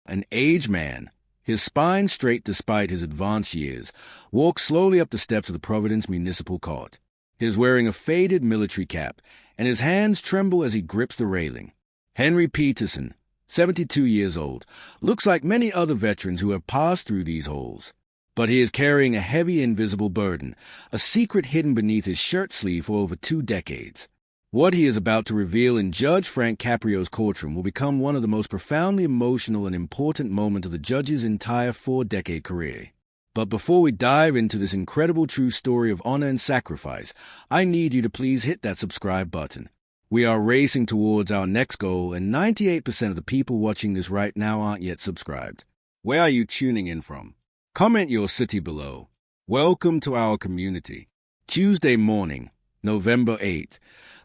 An aged man, his spine straight despite his advanced years, walks slowly up the steps of the Providence Municipal Court. He is wearing a faded military cap, and his hands tremble as he grips the railing. Henry Peterson, 72 years old, looks like many other veterans who have passed through these halls. But he is carrying a heavy invisible burden, a secret hidden beneath his shirt sleeve for over 2 decades. What he is about to reveal in Judge Frank Caprio's courtroom will become one of the most profoundly emotional and important moments of the judge's entire 4-decade career. But before we dive into this incredible true story of honor and sacrifice, I need you to please hit that subscribe button. We are racing towards our next goal, and 98% of the people watching this right now aren't yet subscribed. Where are you tuning in from? Comment your city below. Welcome to our community. Tuesday morning, November 8th,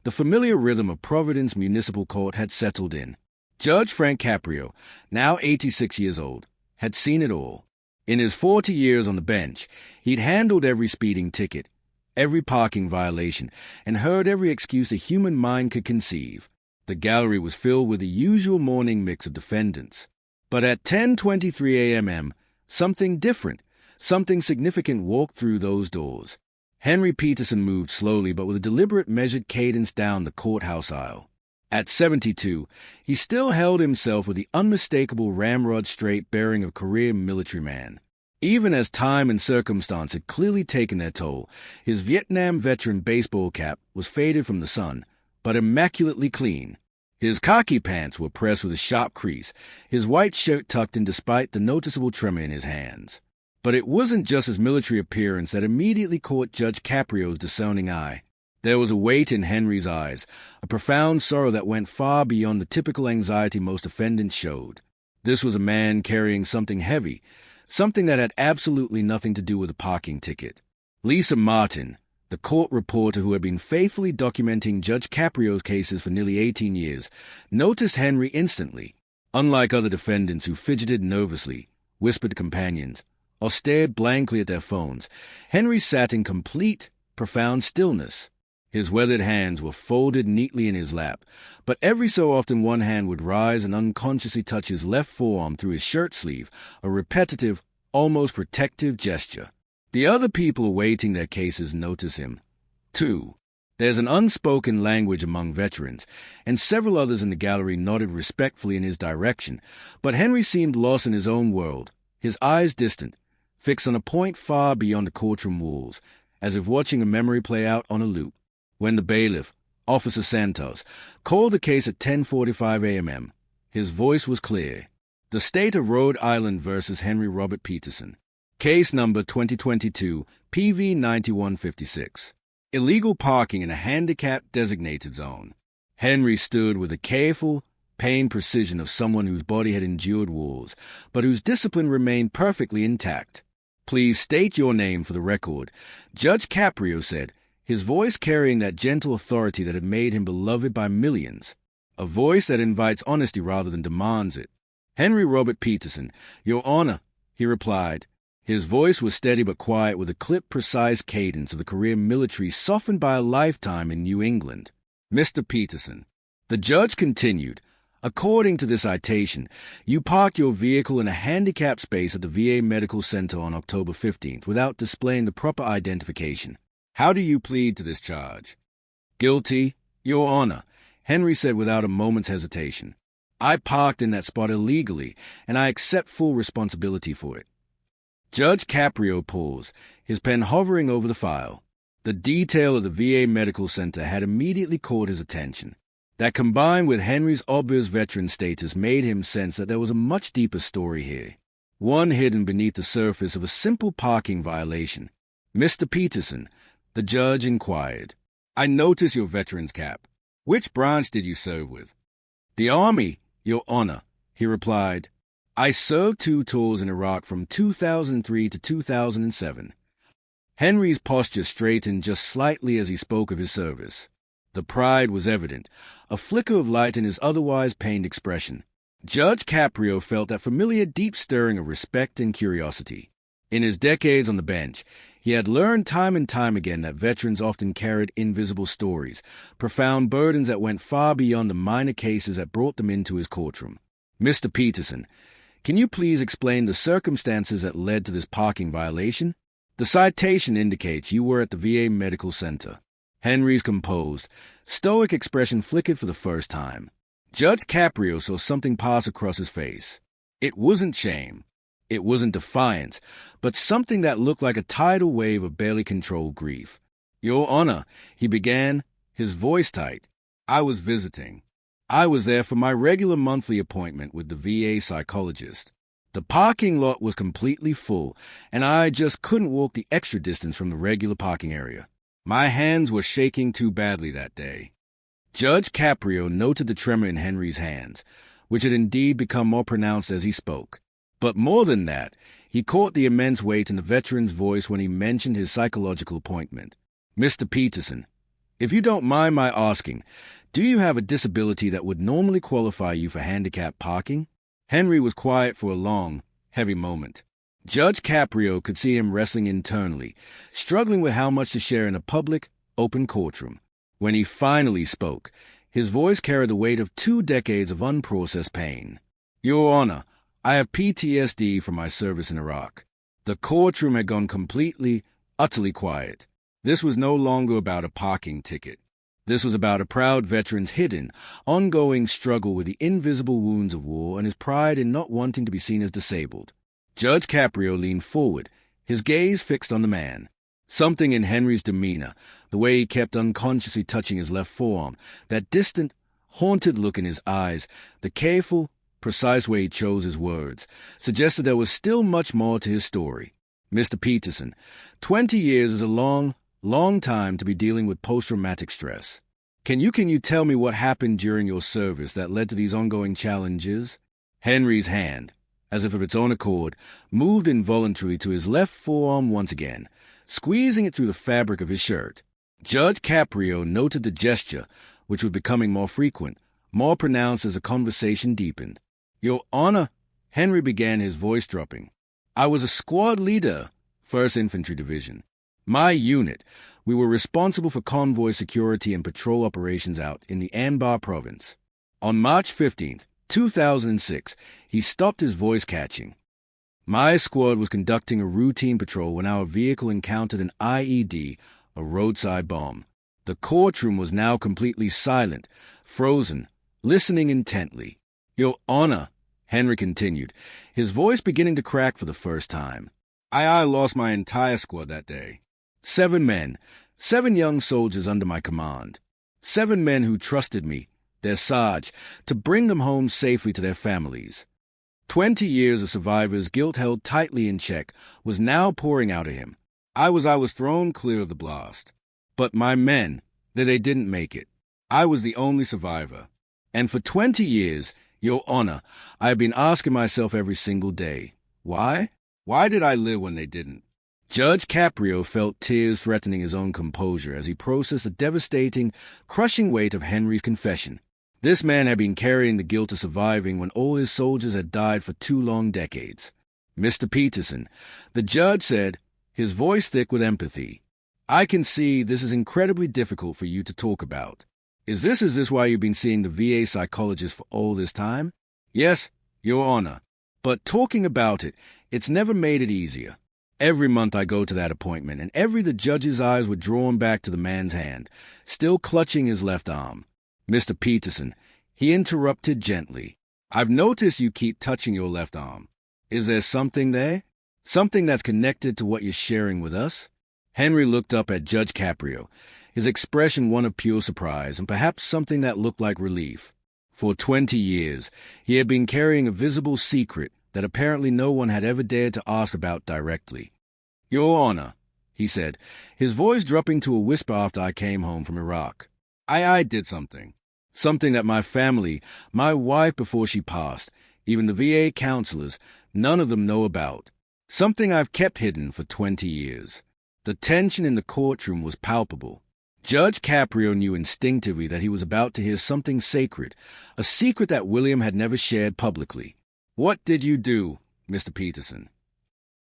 the familiar rhythm of Providence Municipal Court had settled in. Judge Frank Caprio, now 86 years old, had seen it all. In his 40 years on the bench, he'd handled every speeding ticket, every parking violation, and heard every excuse the human mind could conceive. The gallery was filled with the usual morning mix of defendants. But at 10:23 a.m., something different, something significant walked through those doors. Henry Peterson moved slowly but with a deliberate, measured cadence down the courthouse aisle. At 72, he still held himself with the unmistakable ramrod straight bearing of a career military man. Even as time and circumstance had clearly taken their toll, his Vietnam veteran baseball cap was faded from the sun, but immaculately clean. His khaki pants were pressed with a sharp crease, his white shirt tucked in despite the noticeable tremor in his hands. But it wasn't just his military appearance that immediately caught Judge Caprio's discerning eye. There was a weight in Henry's eyes, a profound sorrow that went far beyond the typical anxiety most defendants showed. This was a man carrying something heavy, something that had absolutely nothing to do with a parking ticket. Lisa Martin, the court reporter who had been faithfully documenting Judge Caprio's cases for nearly 18 years, noticed Henry instantly. Unlike other defendants who fidgeted nervously, whispered to companions, or stared blankly at their phones, Henry sat in complete, profound stillness. His weathered hands were folded neatly in his lap, but every so often one hand would rise and unconsciously touch his left forearm through his shirt sleeve, a repetitive, almost protective gesture. The other people awaiting their cases notice him, too. There's an unspoken language among veterans, and several others in the gallery nodded respectfully in his direction, but Henry seemed lost in his own world, his eyes distant, fixed on a point far beyond the courtroom walls, as if watching a memory play out on a loop. When the bailiff, Officer Santos, called the case at 10:45 a.m., his voice was clear. The State of Rhode Island versus Henry Robert Peterson. Case number 2022 PV 9156. Illegal parking in a handicap-designated zone. Henry stood with the careful, pained precision of someone whose body had endured wars, but whose discipline remained perfectly intact. "Please state your name for the record," Judge Caprio said, his voice carrying that gentle authority that had made him beloved by millions, a voice that invites honesty rather than demands it. "Henry Robert Peterson, Your Honor," he replied. His voice was steady but quiet, with a clipped, precise cadence of the career military softened by a lifetime in New England. "Mr. Peterson," the judge continued, "according to this citation, you parked your vehicle in a handicapped space at the VA Medical Center on October 15th without displaying the proper identification. How do you plead to this charge?" "Guilty, Your Honor," Henry said without a moment's hesitation. "I parked in that spot illegally, and I accept full responsibility for it." Judge Caprio paused, his pen hovering over the file. The detail of the VA Medical Center had immediately caught his attention. That, combined with Henry's obvious veteran status, made him sense that there was a much deeper story here, one hidden beneath the surface of a simple parking violation. "Mr. Peterson," the judge inquired, "I notice your veteran's cap. Which branch did you serve with?" "The Army, Your Honor," he replied. "I served 2 tours in Iraq from 2003 to 2007. Henry's posture straightened just slightly as he spoke of his service. The pride was evident, a flicker of light in his otherwise pained expression. Judge Caprio felt that familiar deep stirring of respect and curiosity. In his decades on the bench, he had learned time and time again that veterans often carried invisible stories, profound burdens that went far beyond the minor cases that brought them into his courtroom. "Mr. Peterson, Can you please explain the circumstances that led to this parking violation? The citation indicates you were at the VA Medical Center. Henry's composed, stoic expression flickered for the first time. Judge Caprio saw something pass across his face. It wasn't shame. It wasn't defiance, but something that looked like a tidal wave of barely controlled grief. Your Honor, he began, his voice tight. I was visiting. I was there for my regular monthly appointment with the VA psychologist. The parking lot was completely full, and I just couldn't walk the extra distance from the regular parking area. My hands were shaking too badly that day. Judge Caprio noted the tremor in Henry's hands, which had indeed become more pronounced as he spoke. But more than that, he caught the immense weight in the veteran's voice when he mentioned his psychological appointment. Mr. Peterson, if you don't mind my asking, do you have a disability that would normally qualify you for handicap parking? Henry was quiet for a long, heavy moment. Judge Caprio could see him wrestling internally, struggling with how much to share in a public, open courtroom. When he finally spoke, his voice carried the weight of 2 decades of unprocessed pain. Your Honor, I have PTSD from my service in Iraq. The courtroom had gone completely, utterly quiet. This was no longer about a parking ticket. This was about a proud veteran's hidden, ongoing struggle with the invisible wounds of war and his pride in not wanting to be seen as disabled. Judge Caprio leaned forward, his gaze fixed on the man. Something in Henry's demeanor, the way he kept unconsciously touching his left forearm, that distant, haunted look in his eyes, the careful, precise way he chose his words, suggested there was still much more to his story. Mr. Peterson, 20 years is a long, long time to be dealing with post-traumatic stress. Can you tell me what happened during your service that led to these ongoing challenges? Henry's hand, as if of its own accord, moved involuntarily to his left forearm once again, squeezing it through the fabric of his shirt. Judge Caprio noted the gesture, which was becoming more frequent, more pronounced as the conversation deepened. Your Honor, Henry began, his voice dropping. I was a squad leader, 1st Infantry Division. My unit, we were responsible for convoy security and patrol operations out in the Anbar province. On March 15th, 2006, he stopped, his voice catching. My squad was conducting a routine patrol when our vehicle encountered an IED, a roadside bomb. The courtroom was now completely silent, frozen, listening intently. Your Honor, Henry continued, his voice beginning to crack for the first time. I lost my entire squad that day. 7 men, 7 young soldiers under my command. 7 men who trusted me, their Sarge, to bring them home safely to their families. 20 years of survivors' guilt held tightly in check was now pouring out of him. I was thrown clear of the blast. But my men, they didn't make it. I was the only survivor. And for 20 years, Your Honor, I have been asking myself every single day, why? Why did I live when they didn't? Judge Caprio felt tears threatening his own composure as he processed the devastating, crushing weight of Henry's confession. This man had been carrying the guilt of surviving when all his soldiers had died for 2 long decades. Mr. Peterson, the judge said, his voice thick with empathy, I can see this is incredibly difficult for you to talk about. Is this why you've been seeing the VA psychologist for all this time? Yes, Your Honor. But talking about it, it's never made it easier. Every month I go to that appointment, and the judge's eyes were drawn back to the man's hand, still clutching his left arm. Mr. Peterson, he interrupted gently. I've noticed you keep touching your left arm. Is there something there? Something that's connected to what you're sharing with us? Henry looked up at Judge Caprio, his expression one of pure surprise and perhaps something that looked like relief. For 20 years, he had been carrying a visible secret that apparently no one had ever dared to ask about directly. Your Honor, he said, his voice dropping to a whisper after I came home from Iraq. I did something. Something that my family, my wife before she passed, even the VA counselors, none of them know about. Something I've kept hidden for 20 years. The tension in the courtroom was palpable. Judge Caprio knew instinctively that he was about to hear something sacred, a secret that William had never shared publicly. What did you do, Mr. Peterson?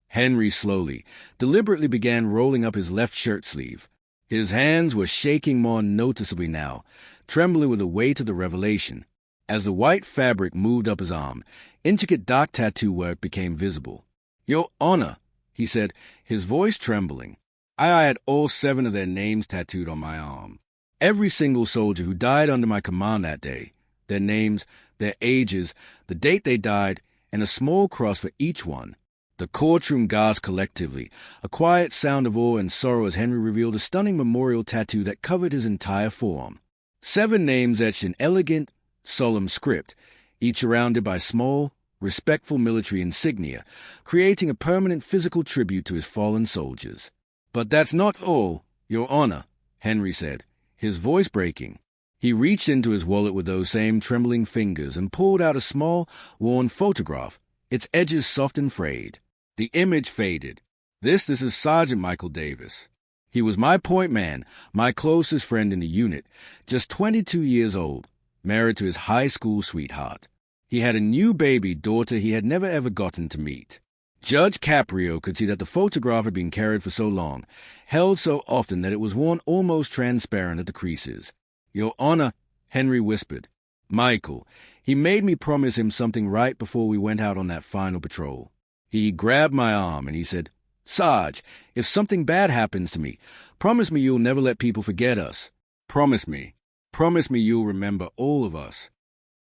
Henry slowly, deliberately began rolling up his left shirt sleeve. His hands were shaking more noticeably now, trembling with the weight of the revelation. As the white fabric moved up his arm, intricate dark tattoo work became visible. "Your Honor," he said, his voice trembling. I had all 7 of their names tattooed on my arm. Every single soldier who died under my command that day. Their names, their ages, the date they died, and a small cross for each one. The courtroom gasped collectively, a quiet sound of awe and sorrow as Henry revealed a stunning memorial tattoo that covered his entire forearm. 7 names etched in elegant, solemn script, each surrounded by small, respectful military insignia, creating a permanent physical tribute to his fallen soldiers. "But that's not all, Your Honor," Henry said, his voice breaking. He reached into his wallet with those same trembling fingers and pulled out a small, worn photograph, its edges soft and frayed. The image faded. This is Sergeant Michael Davis. He was my point man, my closest friend in the unit, just 22 years old, married to his high school sweetheart. He had a new baby daughter he had never ever gotten to meet. Judge Caprio could see that the photograph had been carried for so long, held so often that it was worn almost transparent at the creases. "Your Honor," Henry whispered. "Michael, he made me promise him something right before we went out on that final patrol. He grabbed my arm and he said, 'Sarge, if something bad happens to me, promise me you'll never let people forget us. Promise me. Promise me you'll remember all of us.'"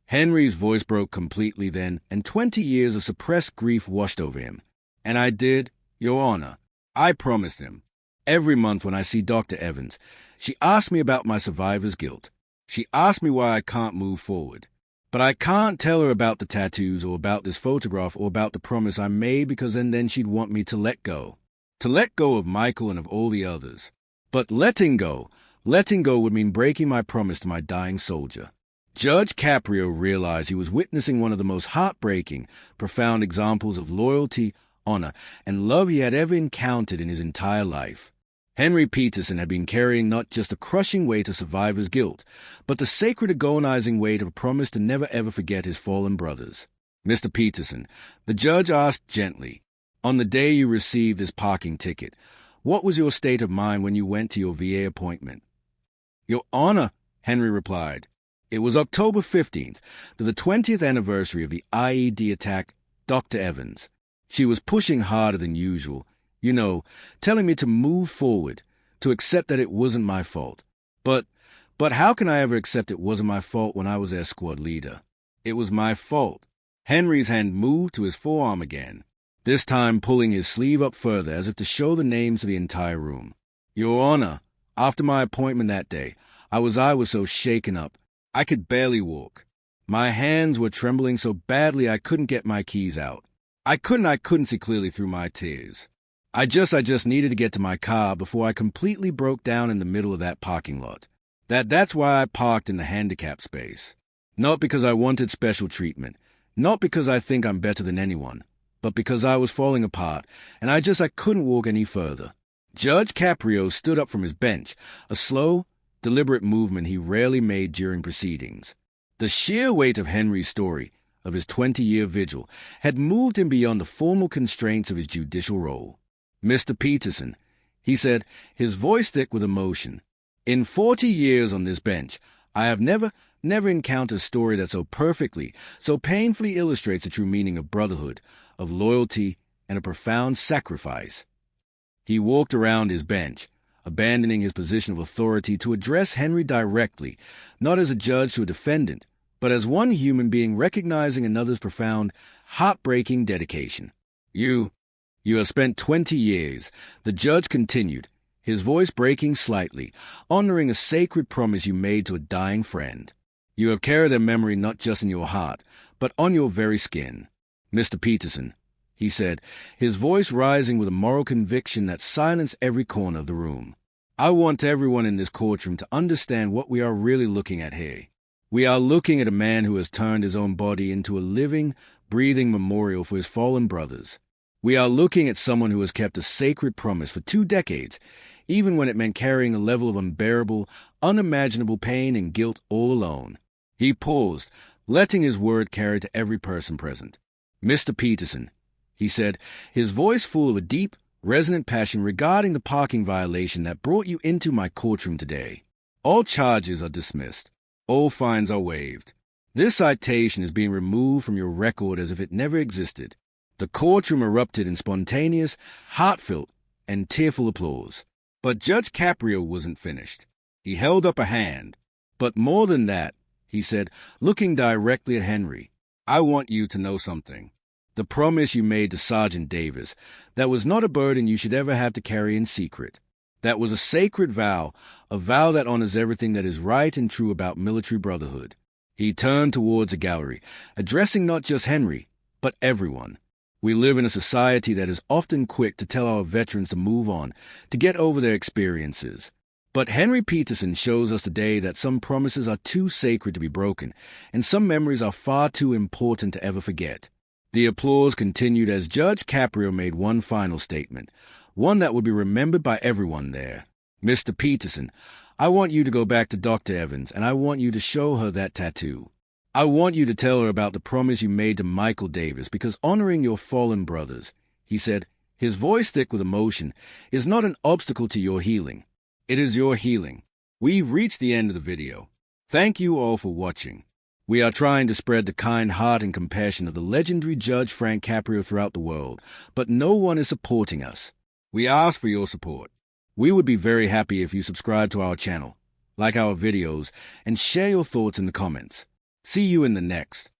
Henry's voice broke completely then, and 20 years of suppressed grief washed over him. "And I did, Your Honor. I promised him. Every month when I see Dr. Evans, she asks me about my survivor's guilt. She asks me why I can't move forward. But I can't tell her about the tattoos or about this photograph or about the promise I made because then she'd want me to let go. To let go of Michael and of all the others. But letting go would mean breaking my promise to my dying soldier." Judge Caprio realized he was witnessing one of the most heartbreaking, profound examples of loyalty, honor, and love he had ever encountered in his entire life. Henry Peterson had been carrying not just the crushing weight of survivor's guilt, but the sacred agonizing weight of a promise to never ever forget his fallen brothers. "Mr. Peterson," the judge asked gently, "on the day you received this parking ticket, what was your state of mind when you went to your VA appointment?" "Your Honor," Henry replied, "it was October 15th, the 20th anniversary of the IED attack, Dr. Evans. She was pushing harder than usual, telling me to move forward, to accept that it wasn't my fault. But how can I ever accept it wasn't my fault when I was their squad leader? It was my fault." Henry's hand moved to his forearm again, this time pulling his sleeve up further as if to show the names to the entire room. "Your Honor, after my appointment that day, I was so shaken up, I could barely walk. My hands were trembling so badly I couldn't get my keys out. I couldn't see clearly through my tears. I just needed to get to my car before I completely broke down in the middle of that parking lot. That's why I parked in the handicapped space. Not because I wanted special treatment, not because I think I'm better than anyone, but because I was falling apart, and I couldn't walk any further." Judge Caprio stood up from his bench, a slow, deliberate movement he rarely made during proceedings. The sheer weight of Henry's story, of his 20-year vigil, had moved him beyond the formal constraints of his judicial role. "Mr. Peterson," he said, his voice thick with emotion, "in 40 years on this bench, I have never encountered a story that so perfectly, so painfully illustrates the true meaning of brotherhood, of loyalty, and a profound sacrifice." He walked around his bench, abandoning his position of authority to address Henry directly, not as a judge to a defendant, but as one human being recognizing another's profound, heartbreaking dedication. You have spent 20 years," the judge continued, his voice breaking slightly, honoring a sacred promise you made to a dying friend. "You have carried their memory not just in your heart, but on your very skin. Mr. Peterson," he said, his voice rising with a moral conviction that silenced every corner of the room, "I want everyone in this courtroom to understand what we are really looking at here. We are looking at a man who has turned his own body into a living, breathing memorial for his fallen brothers. We are looking at someone who has kept a sacred promise for 2 decades, even when it meant carrying a level of unbearable, unimaginable pain and guilt all alone." He paused, letting his word carry to every person present. "Mr. Peterson," he said, his voice full of a deep, resonant passion regarding the parking violation that brought you into my courtroom today. "All charges are dismissed. All fines are waived. This citation is being removed from your record as if it never existed. The courtroom erupted in spontaneous, heartfelt, and tearful applause. But Judge Caprio wasn't finished. He held up a hand. But more than that, he said, looking directly at Henry, I want you to know something. The promise you made to Sergeant Davis, that was not a burden you should ever have to carry in secret. That was a sacred vow, a vow that honors everything that is right and true about military brotherhood. He turned towards the gallery, addressing not just Henry, but everyone. We live in a society that is often quick to tell our veterans to move on, to get over their experiences. But Henry Peterson shows us today that some promises are too sacred to be broken, and some memories are far too important to ever forget. The applause continued as Judge Caprio made one final statement, one that would be remembered by everyone there. Mr. Peterson, I want you to go back to Dr. Evans, and I want you to show her that tattoo. I want you to tell her about the promise you made to Michael Davis, because honoring your fallen brothers, he said, his voice thick with emotion, is not an obstacle to your healing. It is your healing. We've reached the end of the video. Thank you all for watching. We are trying to spread the kind heart and compassion of the legendary Judge Frank Caprio throughout the world, but no one is supporting us. We ask for your support. We would be very happy if you subscribe to our channel, like our videos, and share your thoughts in the comments. See you in the next.